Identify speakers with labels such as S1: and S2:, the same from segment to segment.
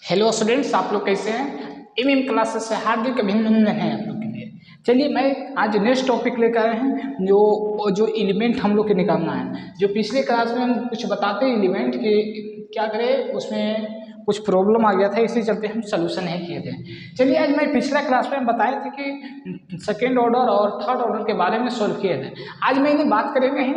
S1: Hello students, आप लोग कैसे हैं। एमएम क्लासेस से हार्दिक अभिनंदन है आप लोग के लिए। चलिए मैं आज नेक्स्ट टॉपिक लेकर आए हैं जो एलिमेंट हम लोग के निकालना है। जो पिछले क्लास में हम कुछ बताते हैं एलिमेंट के क्या करें, उसमें कुछ प्रॉब्लम आ गया था, इसी चलते हम सोल्यूशन नहीं किए थे। चलिए आज मैं पिछला क्लास में बताए थे कि सेकेंड ऑर्डर और थर्ड ऑर्डर के बारे में सोल्व किए थे। आज मैं इन्हें बात करेंगे ही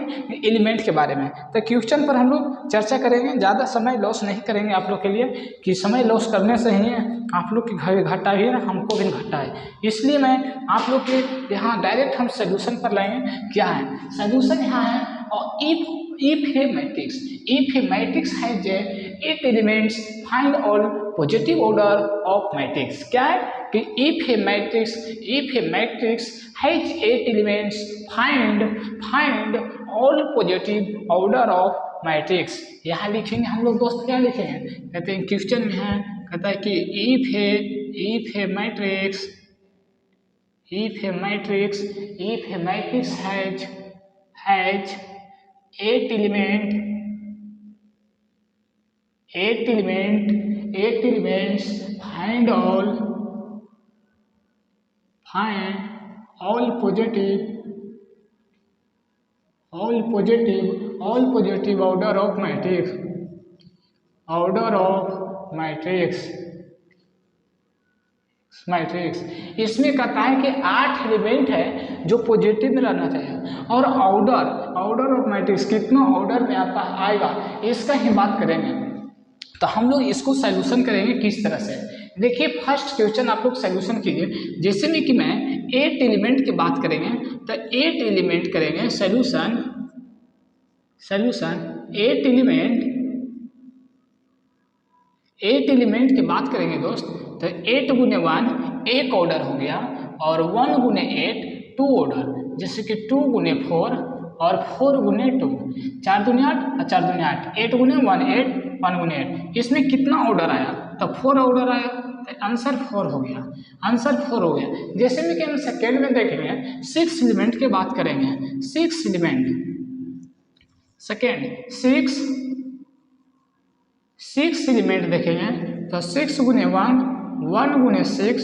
S1: एलिमेंट के बारे में। तो क्वेश्चन पर हम लोग चर्चा करेंगे, ज़्यादा समय लॉस नहीं करेंगे आप लोग के लिए कि समय लॉस करने से ही आप लोग की घाटा ही है, हमको भी घाटा है। इसलिए मैं आप लोग के यहाँ डायरेक्ट हम सोल्यूशन पर लाएंगे। क्या है सोल्यूशन यहाँ है, और if a matrix has 8 elements, find all positive order of matrix। क्या है कि if a matrix has 8 elements, find all positive order of matrix। यहाँ लिखेंगे हम लोग दोस्त, क्या लिखेंगे, कहते हैं क्वेश्चन में है, कहता है कि if a matrix has 8 elements, find all positive order of matrix. इसमें कहता है कि 8 एलिमेंट है जो पॉजिटिव में रहना चाहिए, और ऑर्डर ऑफ मैट्रिक्स कितना ऑर्डर में आता आएगा इसका ही बात करेंगे। तो हम लोग इसको सॉल्यूशन करेंगे किस तरह से। देखिए फर्स्ट क्वेश्चन आप लोग सॉल्यूशन कीजिए। जैसे में कि मैं 8 एलिमेंट की बात करेंगे तो 8 एलिमेंट करेंगे सॉल्यूशन 8 एलिमेंट की बात करेंगे दोस्त। तो 8 गुने 1 एक ऑर्डर हो गया, और 1 गुने 8 2 ऑर्डर, जैसे कि 2 गुने 4 और 4 गुने 2, 4 दुने 8 और 4 दुने 8, 8 गुने 1 8, 1 गुने 8। इसमें कितना ऑर्डर आया, तो 4 ऑर्डर आया, तो आंसर 4 हो गया, आंसर 4 हो गया। जैसे में कि हम सेकेंड में देखेंगे 6 एलिमेंट की बात करेंगे, 6 एलिमेंट सेकेंड 6 एलिमेंट देखेंगे तो 6 गुने 1 गुने 6,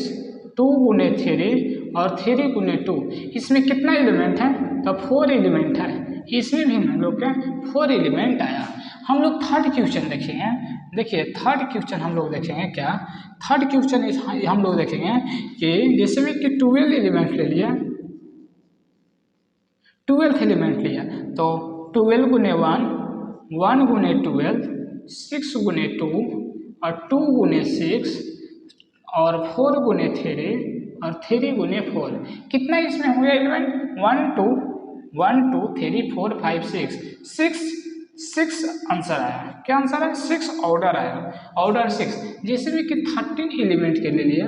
S1: 2 गुने 3 और 3 गुने 2। इसमें कितना एलिमेंट है, तो 4 एलिमेंट है। इसमें भी हम लोग का 4 एलिमेंट आया। हम लोग थर्ड क्वेश्चन देखेंगे। देखिए थर्ड क्वेश्चन हम लोग देखेंगे, क्या थर्ड क्वेश्चन हम लोग देखेंगे कि जैसे में कि 12 एलिमेंट ले लिया, 12 एलिमेंट लिया, तो 12 गुने 1 गुने 12, 6 गुने 2 और 2 गुने 6 और 4 गुने 3 और 3 गुने 4। कितना इसमें हो गया एलिमेंट, 1 2 3 4 5 6 आंसर आया। क्या आंसर है, 6 ऑर्डर आया, ऑर्डर 6। जैसे भी कि 13 एलिमेंट के ले लिया,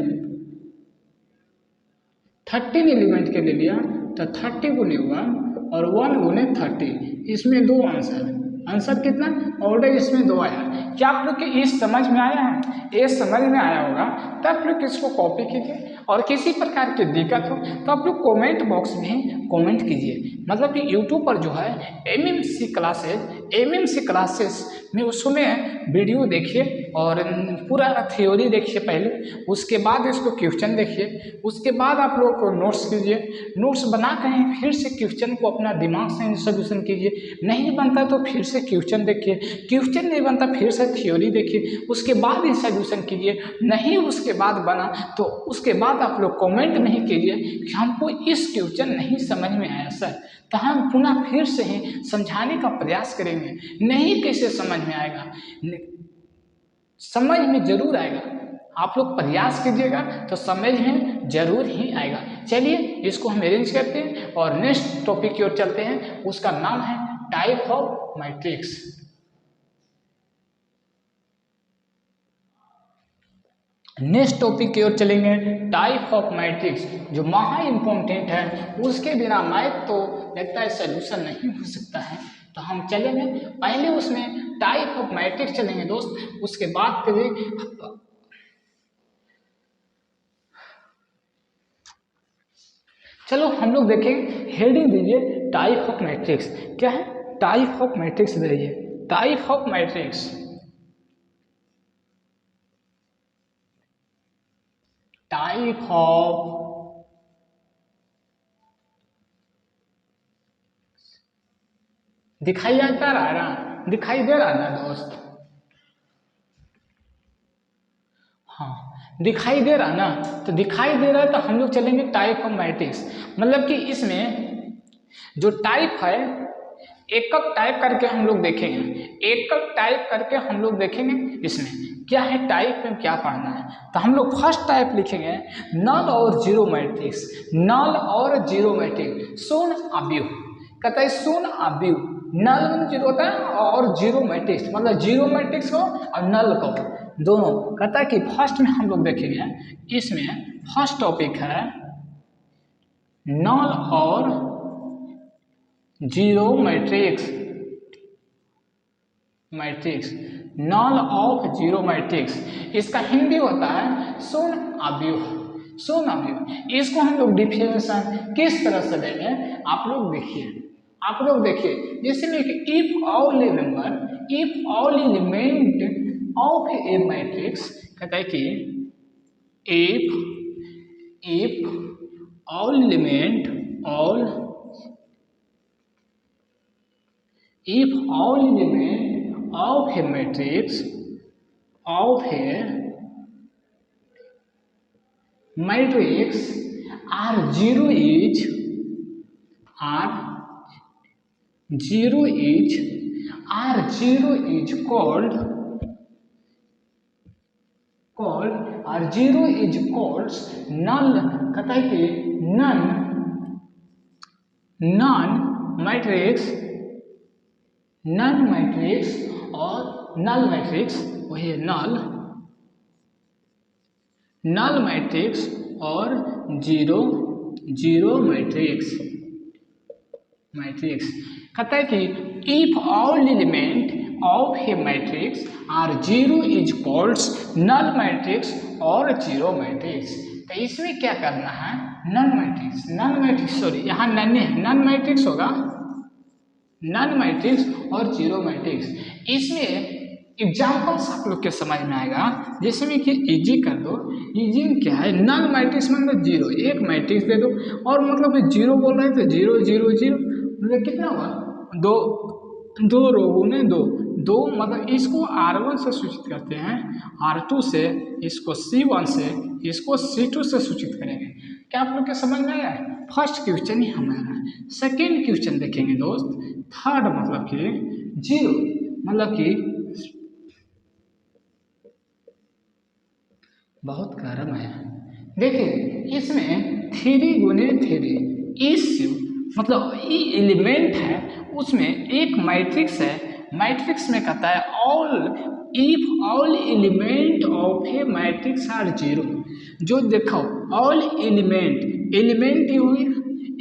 S1: 13 एलिमेंट के ले लिया, तो 30 गुने 1 और 1 गुने 30, इसमें 2 आंसर, आंसर कितना, ऑर्डर इसमें 2 आया। क्या आप लोग के इस समझ में आया है, ये समझ में आया होगा तो आप लोग इसको कॉपी कीजिए, और किसी प्रकार की दिक्कत हो तो आप लोग कमेंट बॉक्स में कमेंट कीजिए। मतलब कि यूट्यूब पर जो है एमएमसी क्लासेस में उसमें वीडियो देखिए और पूरा थ्योरी देखिए पहले, उसके बाद इसको क्वेश्चन देखिए, उसके बाद आप लोग को नोट्स कीजिए, नोट्स बना कर फिर से क्वेश्चन को अपना दिमाग से सोल्यूशन कीजिए। नहीं बनता तो फिर से क्वेश्चन देखिए, क्वेश्चन नहीं बनता फिर से थ्योरी देखिए, उसके बाद ही सोल्यूशन कीजिए। नहीं उसके बाद बना तो उसके बाद आप लोग कमेंट नहीं कीजिए कि हमको इस क्वेश्चन नहीं समझ में आया सर, तो हम पुनः फिर से ही समझाने का प्रयास करेंगे। नहीं कैसे समझ में आएगा, समझ में जरूर आएगा। आप लोग प्रयास कीजिएगा तो समझ में जरूर ही आएगा। चलिए इसको हम अरेंज करते हैं और नेक्स्ट टॉपिक की ओर चलते हैं। उसका नाम है type of matrix. Next topic की ओर चलेंगे, टाइप ऑफ मैट्रिक्स, जो महा इम्पोर्टेंट है। उसके बिना मैथ तो लगता है सोल्यूशन नहीं हो सकता है। तो हम चलेंगे पहले उसमें टाइप ऑफ मैट्रिक्स चलेंगे दोस्त, उसके बाद करें। चलो हम लोग देखें, हेडिंग दीजिए टाइप ऑफ मैट्रिक्स। क्या है, टाइप ऑफ मैट्रिक्स दीजिए, type of matrix. Type of दिखाई आता रहा ना, दिखाई दे रहा ना दोस्त? हाँ दिखाई दे रहा ना, तो दिखाई दे रहा है तो हम लोग चलेंगे टाइप ऑफ मैट्रिक्स। मतलब कि इसमें जो टाइप है एक टाइप करके हम लोग देखेंगे, एक टाइप करके हम लोग देखेंगे इसमें क्या है, टाइप में क्या पढ़ना है। तो हम लोग फर्स्ट टाइप लिखेंगे नल और जीरो मैट्रिक्स, नल और जीरो मैट्रिक्स। सुन अब्यू कहता है, सुन अब्यू, नल में जीरो होता है और जीरो मैट्रिक्स, मतलब जीरो मैट्रिक्स को और नल को दोनों। कहता है कि फर्स्ट में हम लोग देखेंगे, इसमें फर्स्ट टॉपिक है नल और zero matrix, matrix null of zero matrix. इसका हिंदी होता है सुन अव्यूह, सुन अव्यूह। इसको हम लोग डिफिनेशन किस तरह से देंगे, आप लोग देखिए, आप लोग देखिए। जैसे में if all member, if all element of a matrix, कहता है कि if all element all, if all element of a matrix of a matrix are zero each, are zero each, are zero each called, are zero each called null। कहता है कि none matrix, null matrix और null matrix, वही null, null matrix और zero, zero matrix, matrix. कहता है कि if all element of a matrix are zero is called null matrix और जीरो मैट्रिक्स। तो इसमें क्या करना है, null matrix, null matrix, sorry यहाँ नन्हे नल मैट्रिक्स होगा, नन मैट्रिक्स और जीरो मैट्रिक्स। इसमें एग्जाम्पल्स आप लोग के समझ में आएगा, जैसे में कि इजी कर दो। इजी क्या है, नन मैट्रिक्स मतलब जीरो, एक मैट्रिक्स दे दो और मतलब जीरो बोल रहे हैं तो जीरो जीरो जीरो, मतलब कितना हुआ, दो, दो रो गुने दो, दो मतलब इसको R1 से सूचित करते हैं, R2 से, इसको C1 से, इसको C2 से सूचित करेंगे। क्या आप लोग के समझ में आया? फर्स्ट क्वेश्चन ही हमारा है। सेकेंड क्वेश्चन देखेंगे दोस्त, थर्ड मतलब कि जीरो, मतलब कि बहुत गर्म है। देखिए इसमें थ्री गुने थ्री, इस मतलब ई एलिमेंट है, उसमें एक मैट्रिक्स है, मैट्रिक्स में कहता है all, if all element of a matrix are zero. जो देखो ऑल एलिमेंट, एलिमेंट हुई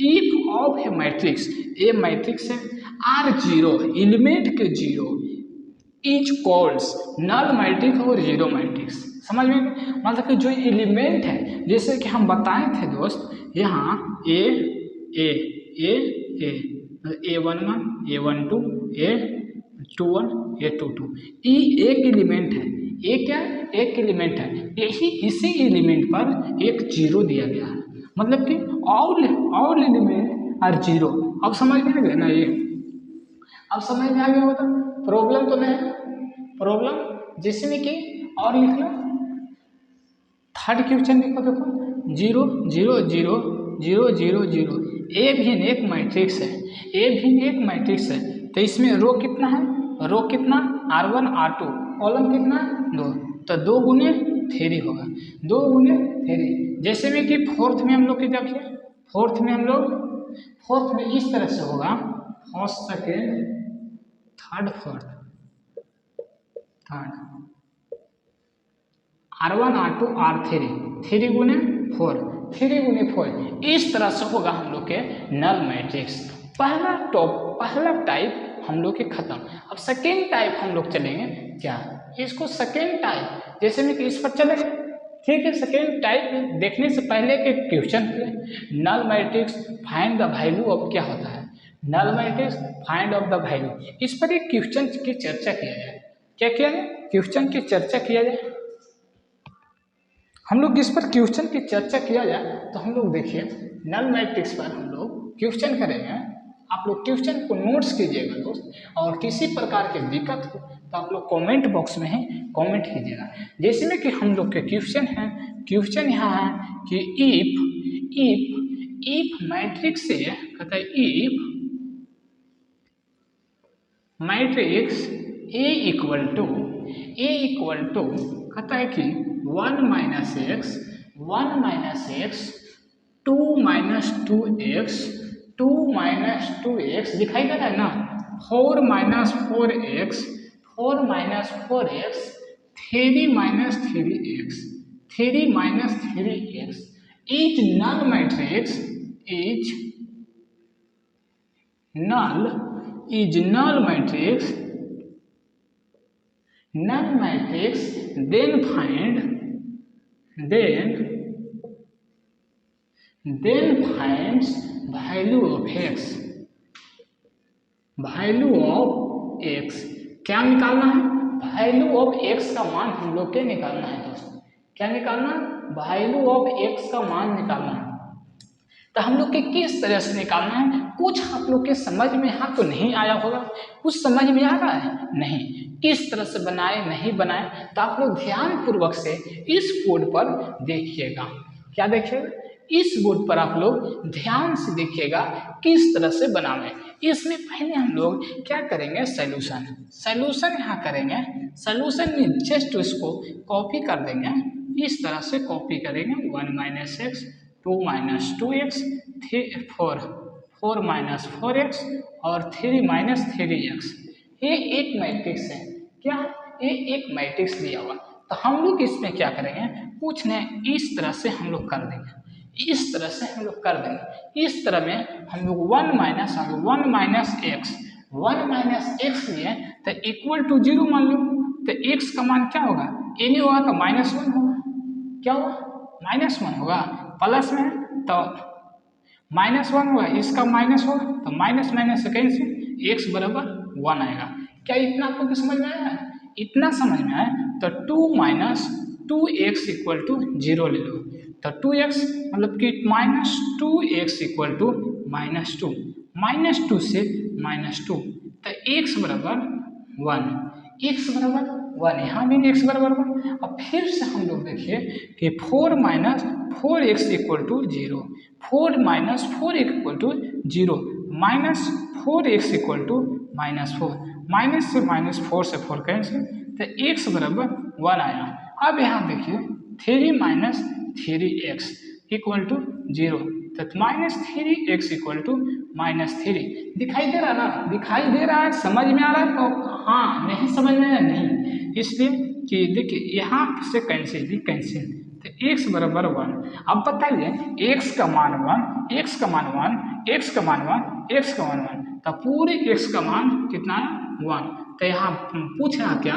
S1: if of a matrix, a matrix है, आर जीरो, एलिमेंट के zero, each called null matrix और जीरो मैट्रिक्स। समझ में? मतलब कि जो एलिमेंट है, जैसे कि हम बताए थे दोस्त, यहाँ ए ए ए ए A11, A12, A21, A22, ये एक एलिमेंट है, ये क्या एक एलिमेंट है, यही इसी एलिमेंट पर एक जीरो दिया गया है, मतलब कि ऑल एलिमेंट आर जीरो। अब समझ में आ गया ना ये, अब समझ में आ गया होगा, प्रॉब्लम तो नहीं है, प्रॉब्लम जिसमें कि और लिख लो। थर्ड क्वेश्चन देखो, देखो zero zero zero zero zero zero, A भी एक मैट्रिक्स है, ए भी एक मैट्रिक्स है, तो इसमें रो कितना है, रो कितना R1 R2, कॉलम कितना दो, तो दो गुने थ्री होगा, दो गुने थ्री। जैसे में कि फोर्थ में हम लोग की देखिए, फोर्थ में हम लोग, फोर्थ में इस तरह से होगा, first second third fourth, third R1 R2 R3, three गुने फोर, थ्री गुने फोर, इस तरह से होगा हम लोग के नल मैट्रिक्स। पहला टाइप हम लोग के खत्म। अब सेकेंड टाइप हम लोग चलेंगे क्या, इसको सेकेंड टाइप जैसे में कि इस पर चलेंगे, ठीक है। सेकेंड टाइप देखने से पहले के question null matrix find the value of, क्या होता है null matrix find of the value, इस पर एक क्वेश्चन की चर्चा किया जाए। क्या किया जाए, क्वेश्चन की चर्चा किया जाए। हम लोग इस पर क्वेश्चन की चर्चा किया जाए तो हम लोग देखिए नल मैट्रिक्स पर हम लोग क्वेश्चन करेंगे। आप लोग क्वेश्चन को नोट्स कीजिएगा दोस्त, और किसी प्रकार की दिक्कत हो तो आप लोग कमेंट बॉक्स में ही कमेंट कीजिएगा। जैसे में कि हम लोग के क्वेश्चन हैं, क्वेश्चन यहाँ है कि इफ मैट्रिक्स से कहता है if matrix A equal to कहता है कि 1 माइनस एक्स 2 माइनस 2x दिखाई दे रहा है ना, 4 minus 4x 3 minus 3x is null matrix then finds value of x। क्या निकालना है? वैल्यू ऑफ x का मान हम लोग के निकालना है दोस्तों। क्या निकालना? वैल्यू ऑफ x का मान निकालना है। तो हम लोग के किस तरह से निकालना है, कुछ आप लोग के समझ में यहाँ तो नहीं आया होगा, कुछ समझ में आ रहा है नहीं, किस तरह से बनाए नहीं बनाए, तो आप लोग ध्यान पूर्वक से इस बोर्ड पर देखिएगा। क्या देखिएगा? इस बोर्ड पर आप लोग ध्यान से देखिएगा किस तरह से बनावे। इसमें पहले हम लोग क्या करेंगे, सॉल्यूशन यहाँ करेंगे। सॉल्यूशन में जस्ट उसको कॉपी कर देंगे, इस तरह से कॉपी करेंगे। 1 minus x 2 minus 2x 4 minus 4x और 3 माइनस 3x। ये एक मैट्रिक्स है। क्या? ये एक मैट्रिक्स दिया हुआ। तो हम लोग इसमें क्या करेंगे, कुछ नहीं, इस तरह से हम लोग कर देंगे, इस तरह से हम लोग कर देंगे। इस तरह में हम लोग 1 माइनस एक्स लिए तो इक्वल टू 0 मान लो। तो x का मान क्या होगा, ए नहीं होगा तो -1 होगा। क्या होगा? -1 होगा। प्लस में तो -1 होगा, इसका माइनस होगा तो माइनस माइनस से कैंसिल, x बराबर 1 आएगा। क्या इतना आपको समझ में आया? इतना समझ में आया तो 2 माइनस 2x इक्वल टू 0 ले लो। तो 2x मतलब कि -2x इक्वल टू -2, -2 से -2 तो x बराबर 1, यहाँ भी x बराबर 1। अब फिर से हम लोग देखिए कि 4 minus 4x equal to 0, 4 minus 4 equal to 0, minus 4x equal to -4, minus से -4 से 4 कैंसिल तो x बराबर 1 आया। अब यहाँ देखिए 3 माइनस 3x इक्वल टू 0, तो -3x इक्वल टू -3 दिखाई दे रहा ना, दिखाई दे रहा है, समझ में आ रहा है? तो हाँ, नहीं समझ में आया नहीं, इसलिए कि देखिए यहाँ से कैंसिल भी कैंसिल, तो x बराबर 1। अब बताइए x का मान 1, x का मान 1, तो पूरे x का मान कितना है? 1। तो यहाँ पूछ रहा क्या,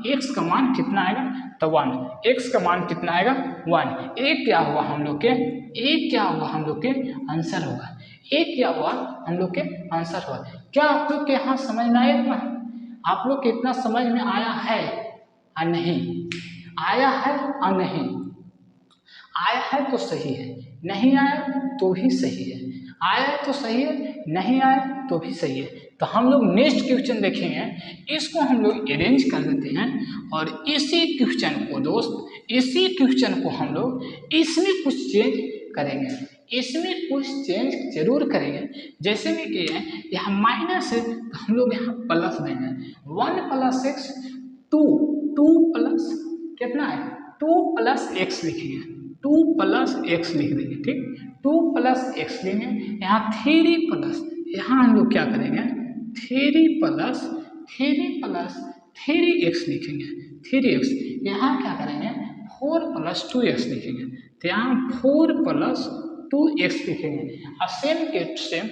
S1: x का मान कितना आएगा? तो 1। x का मान कितना आएगा? 1। एक क्या हुआ हम लोग के, आंसर होगा। एक क्या हुआ हम लोग के आंसर हुआ। क्या आप लोग के यहाँ समझ में आया? आप लोग के इतना समझ में आया है या नहीं? आया है या नहीं? आया है तो सही है, नहीं आया तो भी सही है, आया तो सही है, नहीं आया तो भी सही है। तो हम लोग नेक्स्ट क्वेश्चन देखेंगे, इसको हम लोग अरेंज कर देते हैं और इसी क्वेश्चन को दोस्त, इसी क्वेश्चन को हम लोग इसमें कुछ चेंज करेंगे, इसमें कुछ चेंज जरूर करेंगे। जैसे में कि यहाँ माइनस है तो हम लोग यहाँ प्लस देंगे। 1 प्लस एक्स 2 प्लस कितना है? 2 प्लस एक्स लिखेंगे, 2 प्लस एक्स लिख देंगे, ठीक। 2 प्लस एक्स लेंगे, यहाँ 3 प्लस, यहाँ हम लोग क्या करेंगे, 3 प्लस 3x लिखेंगे, 3x। यहाँ क्या करेंगे, 4 प्लस 2x लिखेंगे, तो यहाँ 4 प्लस 2x लिखेंगे। और सेम के सेम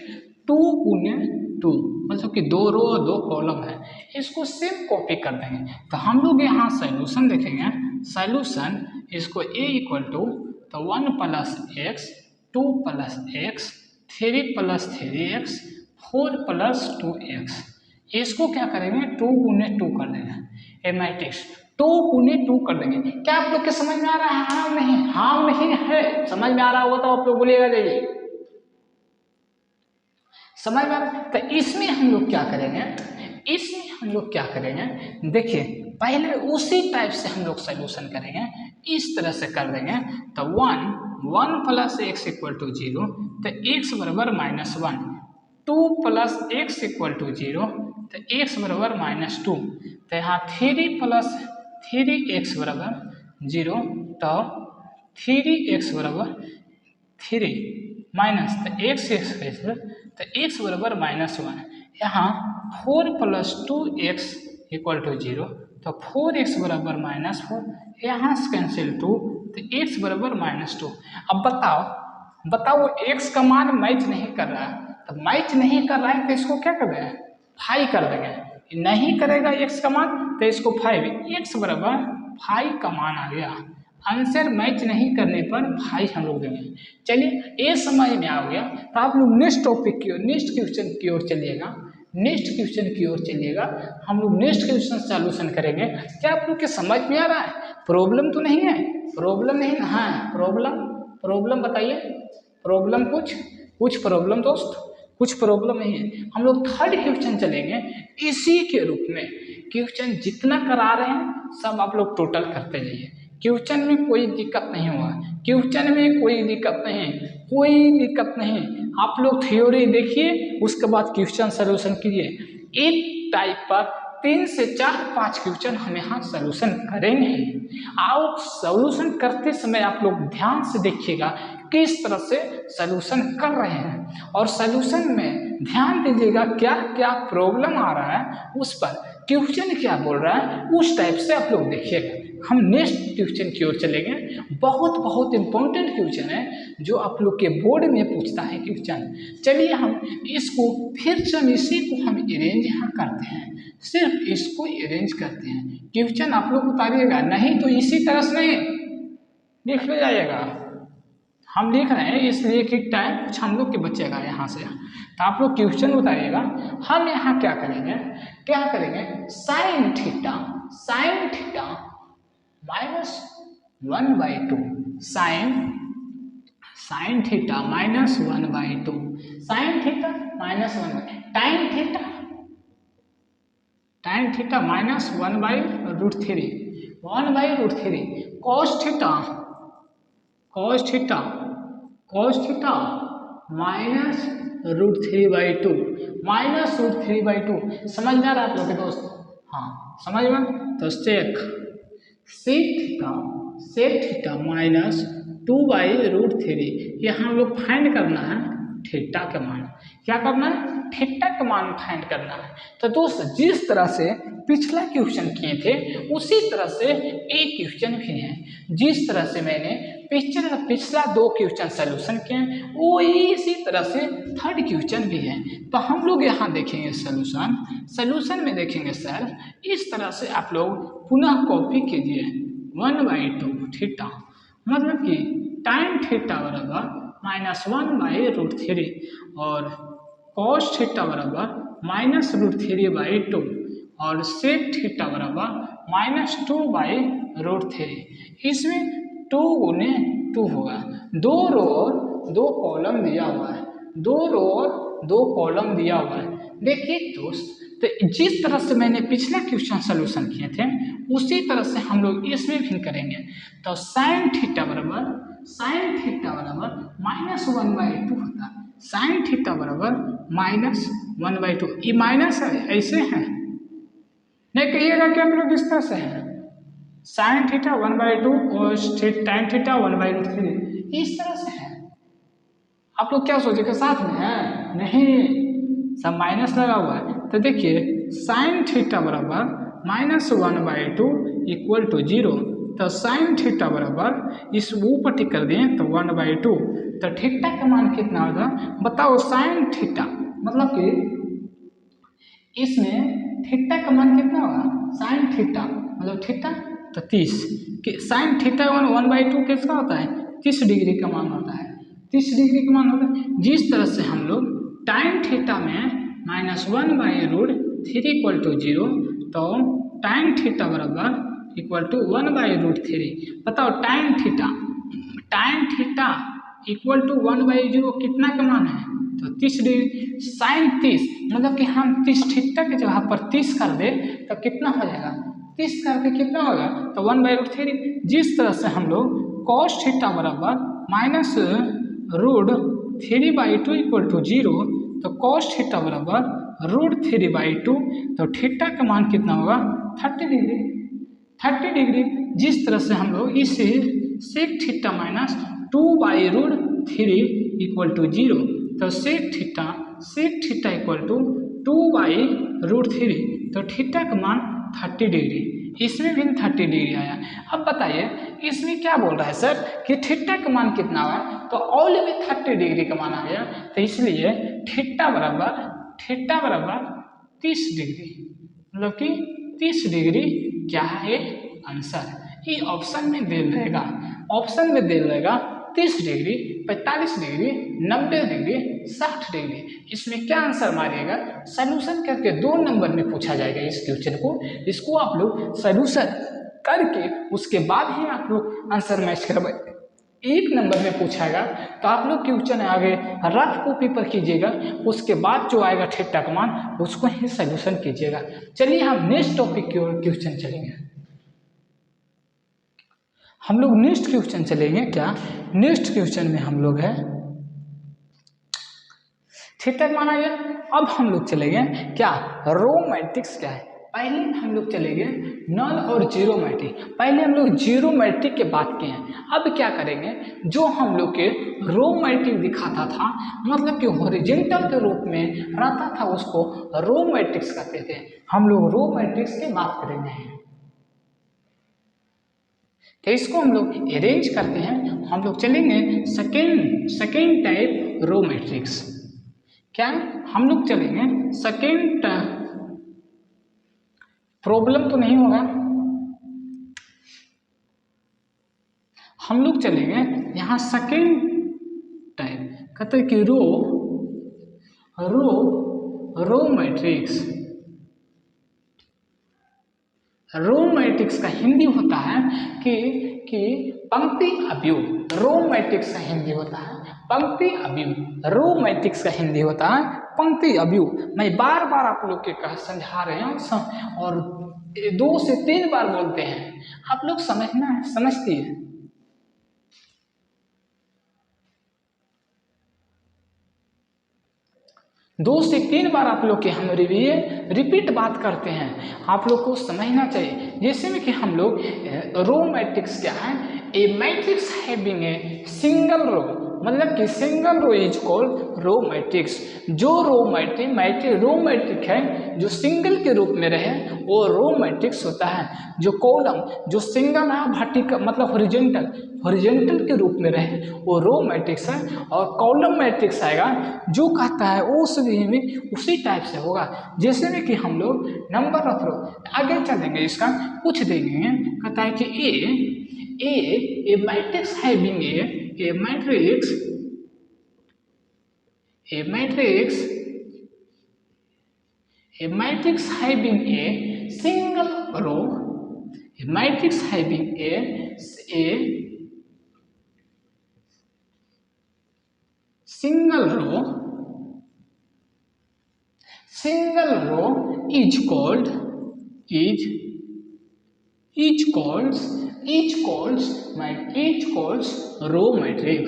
S1: 2 गुने 2 मतलब कि 2 रो और 2 कॉलम है, इसको सेम कॉपी कर देंगे। तो हम लोग यहाँ सॉल्यूशन देखेंगे, सॉल्यूशन इसको a इक्वल टू तो 1 plus x 2 plus x 3 plus 3x 4 plus 2x, इसको क्या करेंगे 2 गुने 2 कर देंगे। ए मैट्रिक्स 2 गुने 2 कर देंगे। क्या आप लोग के समझ में आ रहा है? हाँ नहीं? हाँ नहीं है? समझ में आ रहा होगा तो आप लोग बोलिएगा जाइए। समझ में आ रहा है? तो इसमें हम लोग क्या करेंगे, देखिए पहले उसी टाइप से हम लोग सोल्यूशन करेंगे, इस तरह से कर देंगे। तो 1 प्लस एक्स इक्वल टू 0, तो एक्स बराबर -1, 2 प्लस एक्स इक्वल टू 0, तो एक्स बराबर -2, तो यहाँ 3 प्लस 3x बराबर 0, तो 3x बराबर 3 माइनस, तो x तो x बराबर -1, यहाँ 4 प्लस 2x इक्वल टू 0, तो 4x बराबर -4, यहाँ से कैंसिल 2, तो x बराबर -2। अब बताओ x का मान मैच नहीं कर रहा है, तो मैच नहीं कर रहा है तो इसको क्या कर देंगे, 5 कर देंगे। नहीं करेगा x का मान तो इसको 5, x बराबर 5 का मान आ गया। आंसर मैच नहीं करने पर 5 हम लोग देंगे। चलिए ये समझ में आ गया, तो आप लोग नेक्स्ट क्वेश्चन की ओर चलिएगा। हम लोग नेक्स्ट क्वेश्चन सॉल्यूशन करेंगे। क्या आप लोग के समझ में आ रहा है? प्रॉब्लम तो नहीं है? प्रॉब्लम नहीं ना? हाँ प्रॉब्लम बताइए। प्रॉब्लम कुछ प्रॉब्लम दोस्त, कुछ प्रॉब्लम नहीं है। हम लोग थर्ड क्वेश्चन चलेंगे इसी के रूप में। क्वेश्चन जितना करा रहे हैं सब आप लोग टोटल करते जाइए। क्वेश्चन में कोई दिक्कत नहीं हुआ, कोई दिक्कत नहीं। आप लोग थ्योरी देखिए, उसके बाद क्वेश्चन सॉल्यूशन कीजिए। एक टाइप पर 3 से 4-5 क्वेश्चन हम यहाँ सॉल्यूशन करेंगे। और सॉल्यूशन करते समय आप लोग ध्यान से देखिएगा किस तरह से सॉल्यूशन कर रहे हैं, और सॉल्यूशन में ध्यान दीजिएगा क्या क्या प्रॉब्लम आ रहा है, उस पर क्वेश्चन क्या बोल रहा है, उस टाइप से आप लोग देखिएगा। हम नेक्स्ट क्वेश्चन की ओर चलेंगे। बहुत इंपॉर्टेंट क्वेश्चन है जो आप लोग के बोर्ड में पूछता है क्वेश्चन। चलिए हम इसको फिर से इसी को हम अरेंज यहाँ करते हैं, सिर्फ इसको अरेंज करते हैं। क्वेश्चन आप लोग उतारिएगा, नहीं तो इसी तरह से नहीं लिख ले जाइएगा। हम लिख रहे हैं इसलिए कि टाइम कुछ हम लोग के बचेगा यहाँ से, तो आप लोग क्वेश्चन बताइएगा। हम यहाँ क्या करेंगे sine theta -1/2, sine theta -1/2, sine theta -1, टाइन थीटा -1/√3, 1/√3, cos थीटा -√3/2, -√3/2। समझ में आ रहा है आप लोग के दोस्त? हाँ समझ में। तो सेक थीटा -2/√3, यहाँ हम लोग फाइंड करना है थीटा का मान। क्या करना है? थीटा का मान फाइंड करना है। तो दोस्त जिस तरह से पिछला क्वेश्चन किए थे उसी तरह से एक क्वेश्चन भी है। जिस तरह से मैंने पिछला 2 क्वेश्चन सॉल्यूशन किए वो इसी तरह से थर्ड क्वेश्चन भी है। तो हम लोग यहाँ देखेंगे सॉल्यूशन में देखेंगे सर, इस तरह से आप लोग पुनः कॉपी कीजिए। 1/2 थीटा मतलब कि टाइन थीटा बराबर -1/√3 और cos थीटा बराबर -√3/2 और sec थीटा बराबर -2/√3। इसमें 2 गुने 2 होगा। 2 रो और 2 कॉलम दिया हुआ है, 2 रो और 2 कॉलम दिया हुआ है। देखिए दोस्त, तो जिस तरह से मैंने पिछला क्वेश्चन सॉल्यूशन किए थे उसी तरह से हम लोग इसमें भी करेंगे। तो साइन थीटा बराबर -1/2 होता है। साइन थीटा बराबर -1/2, ये माइनस है, ऐसे है नहीं कहिएगा कि आप लोग इस तरह से है। साइन थीटा 1/2 और टाइन थीटा 1/√3 इस तरह से है। आप लोग क्या सोचेंगे साथ में है? नहीं, सब माइनस लगा हुआ है। तो देखिए साइन थीटा बराबर -1/2 इक्वल टू 0, तो साइन थीटा बराबर इस ऊपर टिक कर दें तो 1/2, तो थीटा का मान कितना होगा बताओ? साइन थीटा मतलब कि इसमें थीटा का मान कितना होगा? साइन थीटा मतलब थीटा तो 30, साइन थीटा 1/2 किसका होता है? 30 डिग्री का मान होता है, 30 डिग्री का मान होता है। जिस तरह से हम लोग टाइन थीटा में -1/√3 इक्वल टू 0, तो टाइन थीटा बराबर इक्वल टू 1/√3। बताओ tan थीटा इक्वल टू 1/0 कितना का मान है? तो 30 डिग्री। साइन 30 मतलब कि हम 30 थीटा के जगह पर 30 कर दे तो कितना हो जाएगा? 30 करके कितना होगा? तो 1/√3। जिस तरह से हम लोग cos थीटा बराबर -√3/2 इक्वल टू 0, तो cos थीटा बराबर √3/2, तो थीटा का मान कितना होगा? 30 डिग्री। 30 डिग्री। जिस तरह से हम लोग इसे sec theta minus 2/√3 equal to 0, तो sec थीटा इक्वल टू 2/√3, तो थीटा का मान 30 डिग्री। इसमें भी 30 डिग्री आया। अब बताइए इसमें क्या बोल रहा है सर कि थीटा का मान कितना हुआ? तो ऑल में 30 डिग्री का मान आ गया, तो इसलिए थीटा बराबर 30 डिग्री, मतलब कि 30 डिग्री क्या है आंसर। ये ऑप्शन में दे रहेगा, 30 डिग्री, 45 डिग्री, 90 डिग्री, 60 डिग्री। इसमें क्या आंसर मारिएगा? सॉल्यूशन करके 2 नंबर में पूछा जाएगा इस क्वेश्चन को। इसको आप लोग सॉल्यूशन करके उसके बाद ही आप लोग आंसर मैच करवाइए। 1 नंबर में पूछाएगा तो आप लोग क्वेश्चन आगे रफ कॉपी पर कीजिएगा, उसके बाद जो आएगा थीटा का मान उसको ही सॉल्यूशन कीजिएगा। चलिए हम नेक्स्ट टॉपिक की ओर क्वेश्चन चलेंगे। हम लोग नेक्स्ट क्वेश्चन चलेंगे। क्या नेक्स्ट क्वेश्चन में हम लोग है थीटा का मान आ गया। अब हम लोग चलेंगे क्या रो मैट्रिक्स क्या है। पहले हम लोग चलेंगे नल और जीरो मैट्रिक। पहले हम लोग जीरो मैट्रिक के बात किए हैं। अब क्या करेंगे, जो हम लोग के रो मैट्रिक दिखाता था, मतलब कि हॉरिजॉन्टल के रूप में रहता था, उसको रो मैट्रिक्स कहते थे। हम लोग रो मैट्रिक्स की बात करेंगे। तो इसको हम लोग अरेंज करते हैं। हम लोग चलेंगे सेकेंड टाइप रो मैट्रिक्स। क्या हम लोग चलेंगे सेकेंड, प्रॉब्लम तो नहीं होगा। हम लोग चलेंगे यहाँ सेकेंड टाइप, कहते हैं कि रो मैट्रिक्स। रो मैट्रिक्स का हिंदी होता है कि पंक्ति अवयव। रो मैट्रिक्स का हिंदी होता है पंक्ति अवयव। रो मैट्रिक्स का हिंदी होता है पंक्ति अवयव। मैं बार बार आप लोग के कहा समझा रहे हैं और 2 से 3 बार बोलते हैं, आप लोग समझना है, समझती है। दो से 3 बार आप लोग के हम रिपीट बात करते हैं, आप लोग को समझना चाहिए। जैसे में कि हम लोग रो मैट्रिक्स क्या है, a matrix having a single row, मतलब कि single row is called row matrix. जो रो मैट्रिक है जो सिंगल के रूप में रहे वो रो मैट्रिक्स होता है। जो कॉलम जो सिंगल है वर्टिकल मतलब हॉरिजॉन्टल के रूप में रहे वो रो मैट्रिक्स है। और कॉलम मैट्रिक्स आएगा जो कहता है वो सभी में उसी टाइप से होगा। जैसे में कि हम लोग नंबर ऑफ रो आगे चलेंगे, इसका कुछ देंगे। कहता है कि a matrix having a matrix having a single row, a matrix having a single row is called row matrix,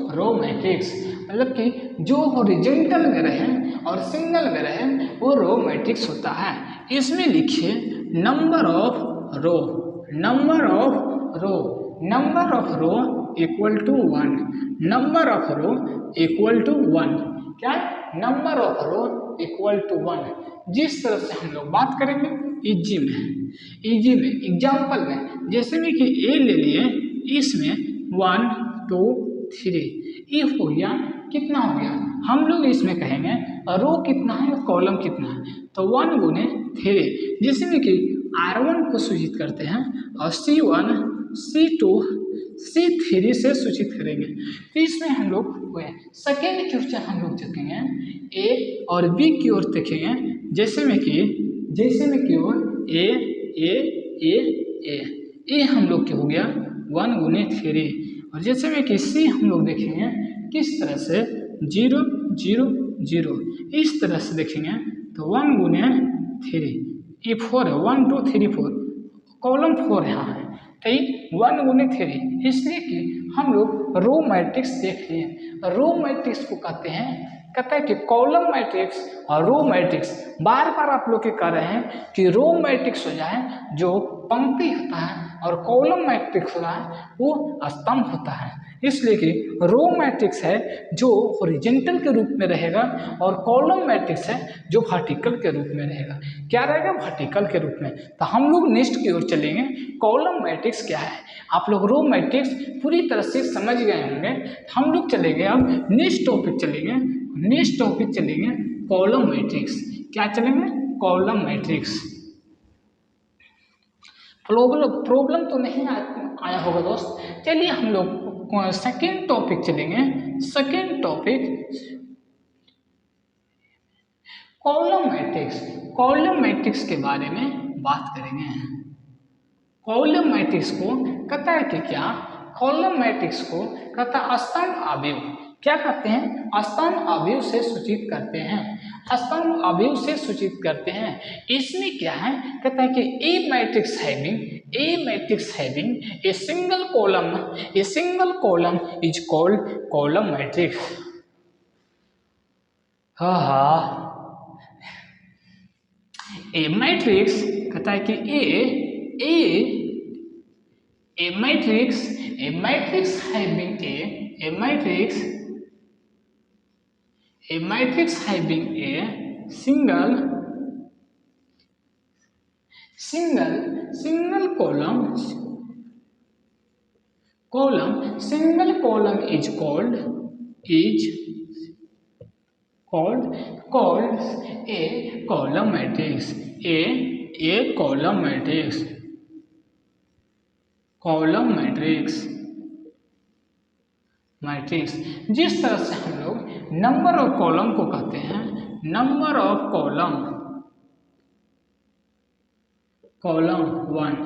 S1: row matrix. मतलब कि जो हॉरिजॉन्टल में रहे और सिंगल में रहे वो रो मैट्रिक्स होता है। इसमें लिखिए number of row equal to 1, number of row equal to 1। क्या number of row equal to 1। जिस तरह से हम लोग बात करेंगे इजी में एग्जाम्पल में, जैसे में कि ए ले लिए, इसमें 1 2 3 ये हो गया। कितना हो गया, हम लोग इसमें कहेंगे रो कितना है और कॉलम कितना है, तो 1 गुने 3। जैसे में कि R1 को सूचित करते हैं और C1 C2 C3 से सूचित करेंगे। तो इसमें हम लोग सेकेंड क्वेश्चन हम लोग देखेंगे ए और बी की ओर देखेंगे, जैसे में कि ए हम लोग क्या हो गया 1 गुने 3, और जैसे में कि सी हम लोग देखेंगे किस तरह से 0 0 0 इस तरह से देखेंगे, तो 1 गुने 3 ये 4 है, 1 2 3 4 कॉलम 4 यहाँ है, तो ये 1 गुने 3, इसलिए कि हम लोग रो मैट्रिक्स देख लिए। रो मैट्रिक्स को कहते है कि कॉलम मैट्रिक्स और रो मैट्रिक्स। बार बार आप लोग के कह रहे हैं कि रो मैट्रिक्स हो जाए जो पंक्ति होता है और कॉलम मैट्रिक्स होता है वो स्तंभ होता है, इसलिए कि रो मैट्रिक्स है जो हॉरिजॉन्टल के रूप में रहेगा और कॉलम मैट्रिक्स है जो वर्टिकल के रूप में रहेगा। क्या रहेगा? वर्टिकल के रूप में। तो हम लोग नेक्स्ट की ओर चलेंगे, कॉलम मैट्रिक्स क्या है। आप लोग रो मैट्रिक्स पूरी तरह से समझ गए होंगे। हम लोग चलेंगे अब नेक्स्ट टॉपिक चलेंगे कॉलम मैट्रिक्स। क्या चलेंगे? Column matrix. प्रॉब्लम तो नहीं आया होगा दोस्त। चलिए हम लोग सेकेंड टॉपिक चलेंगे। सेकेंड टॉपिक कॉलम मैट्रिक्स के बारे में बात करेंगे। कॉलम मैट्रिक्स को कहता है कि क्या? कॉलम मैट्रिक्स को कहता है स्तंभ अवयव। क्या कहते हैं? स्तंभ अवयव से सूचित करते हैं। स्तंभ अवयव से सूचित करते हैं। इसमें क्या है? कहता है कि a matrix having a single column is called column matrix. A matrix कहता है कि a matrix having a single column is called a column matrix. A column matrix. Matrix जिस तरह से हम लोग नंबर ऑफ कॉलम को कहते हैं, number of column 1,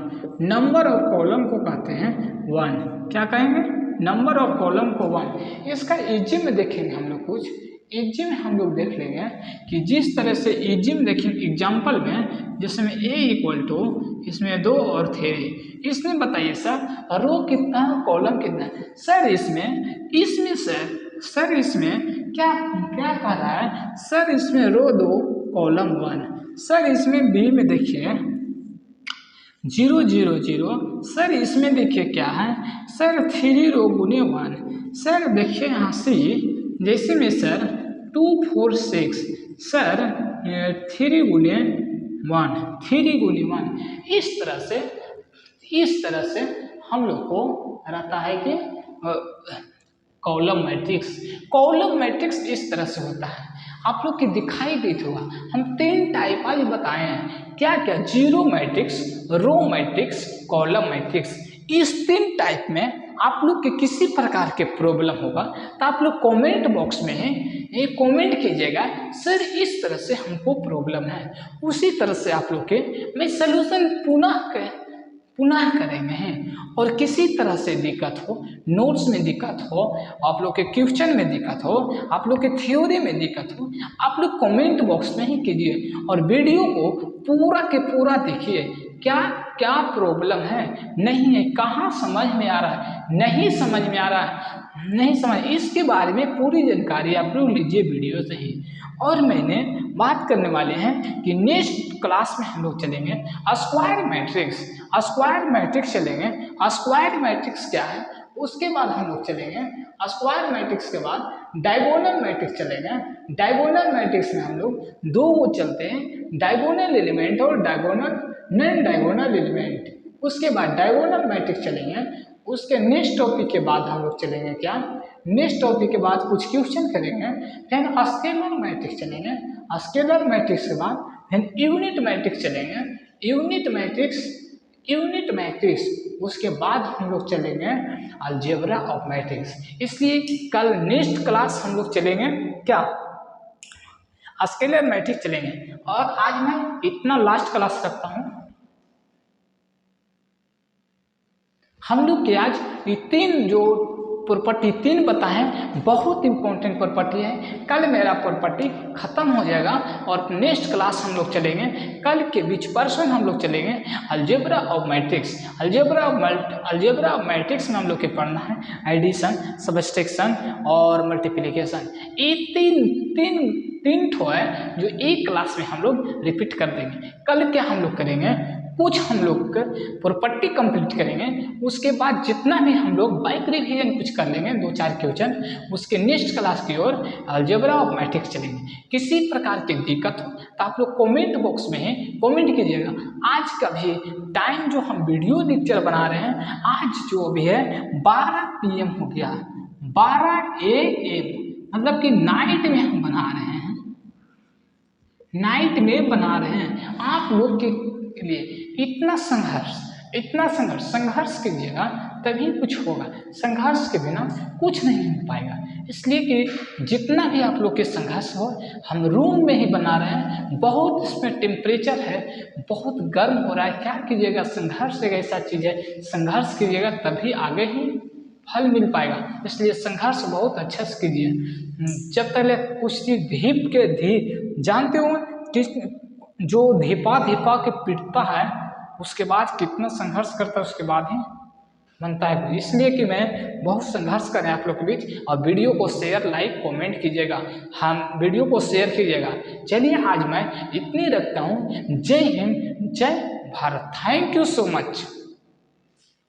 S1: number of column को कहते हैं 1। क्या कहेंगे? नंबर ऑफ कॉलम को 1। इसका इजी में देखेंगे हम लोग, कुछ इजी में हम लोग देख लेंगे कि जिस तरह से इजी में देखेंगे एग्जाम्पल में, जैसे में ए इक्वल टू इसमें 2 और 3। इसमें बताइए सर रो कितना कॉलम कितना है? सर इसमें क्या कह रहा है? सर इसमें रो 2 कॉलम 1। सर इसमें बी में देखिए 0 0 0। सर इसमें देखिए क्या है? सर 3 रो गुने 1। सर देखिए यहाँ सी, जैसे में सर 2 4 6। सर 3 गुने 1। इस तरह से हम लोग को रहता है कि कॉलम मैट्रिक्स इस तरह से होता है। आप लोग की दिखाई देता होगा हम 3 टाइप आज बताए हैं। क्या? Zero matrix, row matrix, column matrix. इस 3 टाइप में आप लोग के किसी प्रकार के प्रॉब्लम होगा तो आप लोग कमेंट बॉक्स में ये कमेंट कीजिएगा, सर इस तरह से हमको प्रॉब्लम है। उसी तरह से आप लोग के मैं सलूशन पुनः करेंगे हैं। और किसी तरह से दिक्कत हो, नोट्स में दिक्कत हो, आप लोग के क्वेश्चन में दिक्कत हो, आप लोग के थ्योरी में दिक्कत हो, आप लोग कमेंट बॉक्स में ही कीजिए और वीडियो को पूरा के पूरा देखिए। क्या प्रॉब्लम है, नहीं है, कहाँ समझ में आ रहा है, नहीं समझ, इसके बारे में पूरी जानकारी आप लोग लीजिए वीडियो से ही। और मैंने बात करने वाले हैं कि नेक्स्ट क्लास में हम लोग चलेंगे स्क्वायर मैट्रिक्स चलेंगे। स्क्वायर मैट्रिक्स क्या है? उसके बाद हम लोग चलेंगे स्क्वायर मैट्रिक्स के बाद डायगोनल मैट्रिक्स चलेंगे। डायगोनल मैट्रिक्स में हम लोग 2 वो चलते हैं, डायगोनल एलिमेंट और नॉन डायगोनल एलिमेंट। उसके बाद डायगोनल मैट्रिक्स चलेंगे। उसके नेक्स्ट टॉपिक के बाद हम लोग चलेंगे नेक्स्ट टॉपिक के बाद कुछ क्वेश्चन करेंगे, फिर स्केलर मैट्रिक्स चलेंगे। स्केलर मैट्रिक्स के बाद फिर यूनिट मैट्रिक्स चलेंगे। यूनिट मैट्रिक्स, उसके बाद हम लोग चलेंगे अलजेब्रा ऑफ मैट्रिक्स। इसलिए कल नेक्स्ट क्लास हम लोग चलेंगे क्या, स्केलर मैट्रिक्स चलेंगे। और आज मैं इतना लास्ट क्लास रखता हूँ। हम लोग के आज ये तीन जो प्रॉपर्टी तीन बताएं, बहुत इंपॉर्टेंट प्रॉपर्टी है। कल मेरा प्रॉपर्टी खत्म हो जाएगा और नेक्स्ट क्लास हम लोग चलेंगे कल के बीच परसों हम लोग चलेंगे algebra of matrix. Algebra of matrix में हम लोग के पढ़ना है एडिशन, सब्सट्रैक्शन और मल्टीप्लिकेशन। ये तीन ठो है जो एक क्लास में हम लोग रिपीट कर देंगे। कल क्या हम लोग करेंगे, कुछ हम लोग प्रॉपर्टी कंप्लीट करेंगे, उसके बाद जितना भी हम लोग बाइक रिवीजन कुछ कर लेंगे 2-4 क्वेश्चन, उसके नेक्स्ट क्लास की ओर अलजेब्रा ऑफ मैट्रिक्स चलेंगे। किसी प्रकार की दिक्कत हो तो आप लोग कमेंट बॉक्स में कमेंट कीजिएगा। आज का भी टाइम जो हम वीडियो लेक्चर बना रहे हैं, आज जो अभी है 12 PM हो गया, 12 AM, मतलब कि नाइट में हम बना रहे हैं, नाइट में बना रहे हैं आप लोग के लिए। इतना संघर्ष कीजिएगा तभी कुछ होगा, संघर्ष के बिना कुछ नहीं हो पाएगा। इसलिए कि जितना भी आप लोग के संघर्ष हो, हम रूम में ही बना रहे हैं, बहुत इसमें टेम्परेचर है, बहुत गर्म हो रहा है, क्या कीजिएगा, संघर्ष एक ऐसा चीज़ है, संघर्ष कीजिएगा तभी आगे ही फल मिल पाएगा। इसलिए संघर्ष बहुत अच्छा से कीजिए। जब पहले कुछ चीज जानते हो कि जो धीपा के पिटता है उसके बाद कितना संघर्ष करता है, उसके बाद ही बनता है। इसलिए कि मैं बहुत संघर्ष करें आप लोग के बीच, और वीडियो को शेयर, लाइक, कमेंट कीजिएगा, हम वीडियो को शेयर कीजिएगा। चलिए आज मैं इतनी रखता हूँ। जय हिंद, जय Bharat. Thank you so much.